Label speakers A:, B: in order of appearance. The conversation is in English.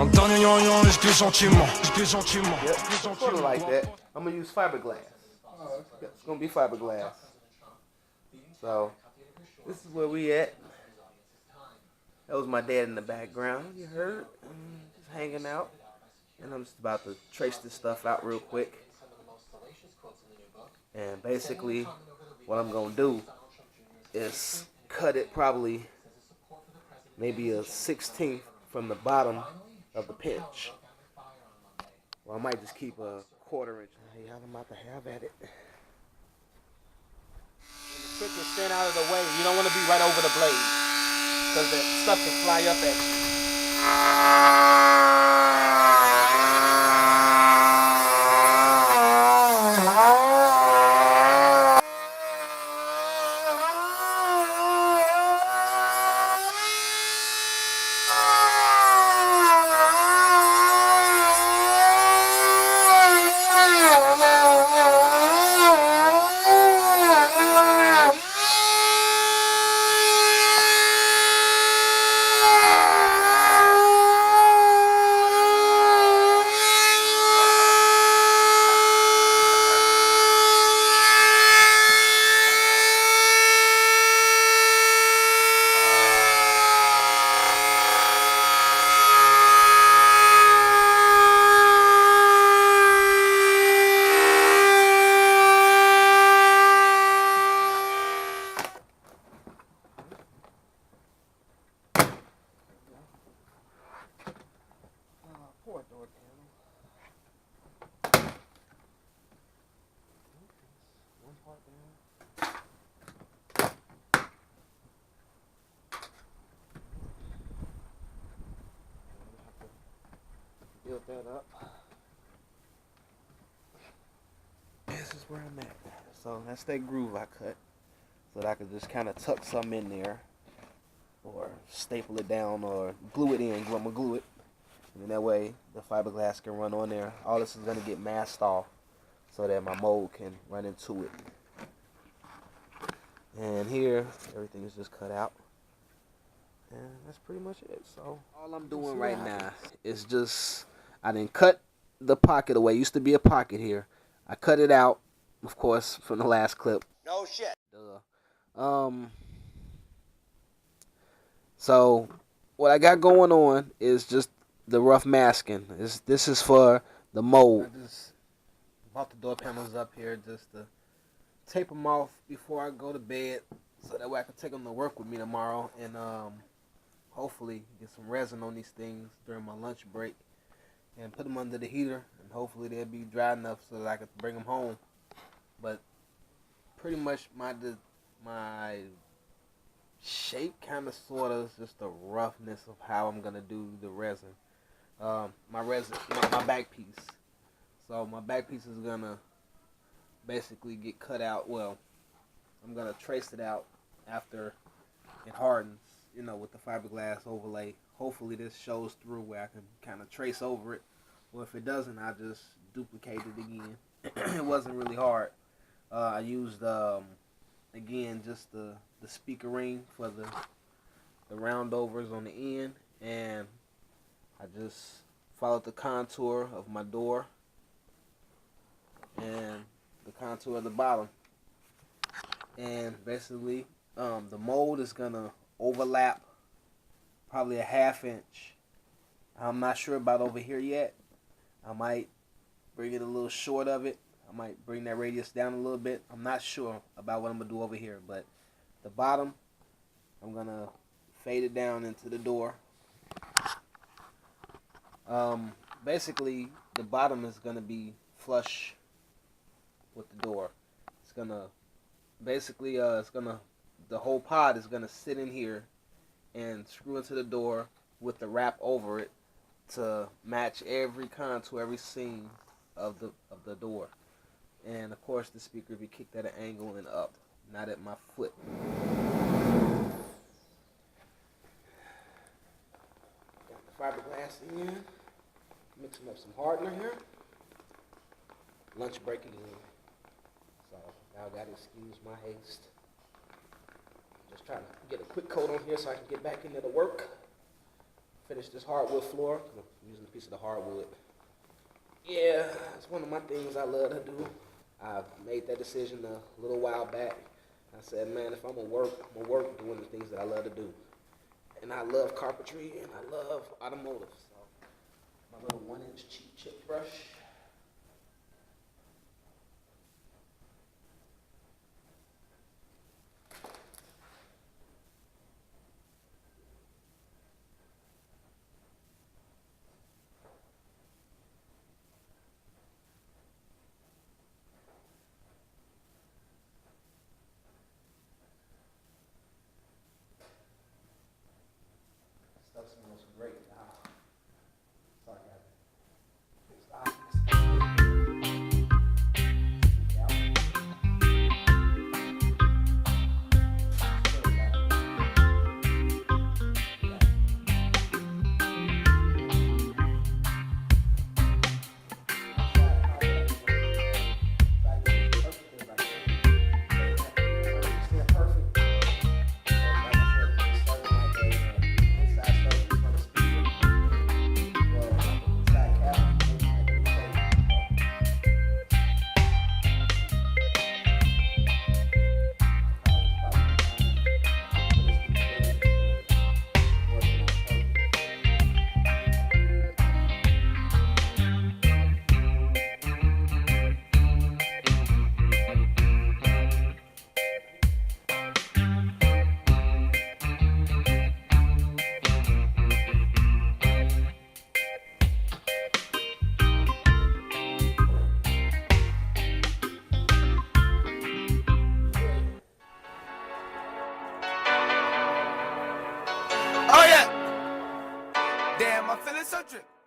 A: Yep, sort of like that. I'm gonna use fiberglass. It's gonna be fiberglass. So this is where we at. That was my dad in the background. You heard? Just hanging out. And I'm just about to trace this stuff out real quick. And basically, what I'm gonna do is cut it probably maybe a 16th from the bottom of the pinch. Well, I might just keep a 1/4 inch. Hey, y'all, I'm about to have at it. And the trick is stand out of the way. You don't want to be right over the blade, because the stuff can fly up at you. Poor door panel. One part down. Build that up. This is where I'm at. So that's that groove I cut, so that I could just kind of tuck something in there, or staple it down, or glue it in. I'm gonna glue it. And that way the fiberglass can run on there. All this is going to get masked off so that my mold can run into it. And here, everything is just cut out. And that's pretty much it. So all I'm doing right now is just, I didn't cut the pocket away. Used to be a pocket here. I cut it out, of course, from the last clip.
B: No shit.
A: So what I got going on is just the rough masking. This is for the mold. I just bought the door panels up here just to tape them off before I go to bed, so that way I can take them to work with me tomorrow, and hopefully get some resin on these things during my lunch break and put them under the heater, and hopefully they'll be dry enough so that I can bring them home. But pretty much my shape kind of sort of is just the roughness of how I'm gonna do the resin. My back piece. So my back piece is gonna basically get cut out. Well, I'm gonna trace it out after it hardens, you know, with the fiberglass overlay. Hopefully this shows through where I can kind of trace over it. Or if it doesn't, I just duplicate it again. It wasn't really hard. I used again just the speaker ring for the roundovers on the end, and I just followed the contour of my door and the contour of the bottom. And basically, the mold is gonna overlap probably a 1/2 inch. I'm not sure about over here yet. I might bring it a little short of it. I might bring that radius down a little bit. I'm not sure about what I'm gonna do over here, but the bottom, I'm gonna fade it down into the door. Basically, the bottom is gonna be flush with the door. It's gonna basically, the whole pod is gonna sit in here and screw into the door with the wrap over it to match every contour, every seam of the door. And of course, the speaker will be kicked at an angle and up, not at my foot. Got the fiberglass in. Mixing up some hardener here. Lunch break again. So y'all gotta excuse my haste. Just trying to get a quick coat on here so I can get back into the work. Finish finish this hardwood floor. I'm using a piece of the hardwood. Yeah, it's one of my things I love to do. I made that decision a little while back. I said, man, if I'm gonna work, I'm gonna work doing the things that I love to do. And I love carpentry and I love automotive. So my little 1-inch cheap chip brush. Stuff smells great now. Sorry, guys.
B: Oh yeah. Damn, I'm feeling so trippy.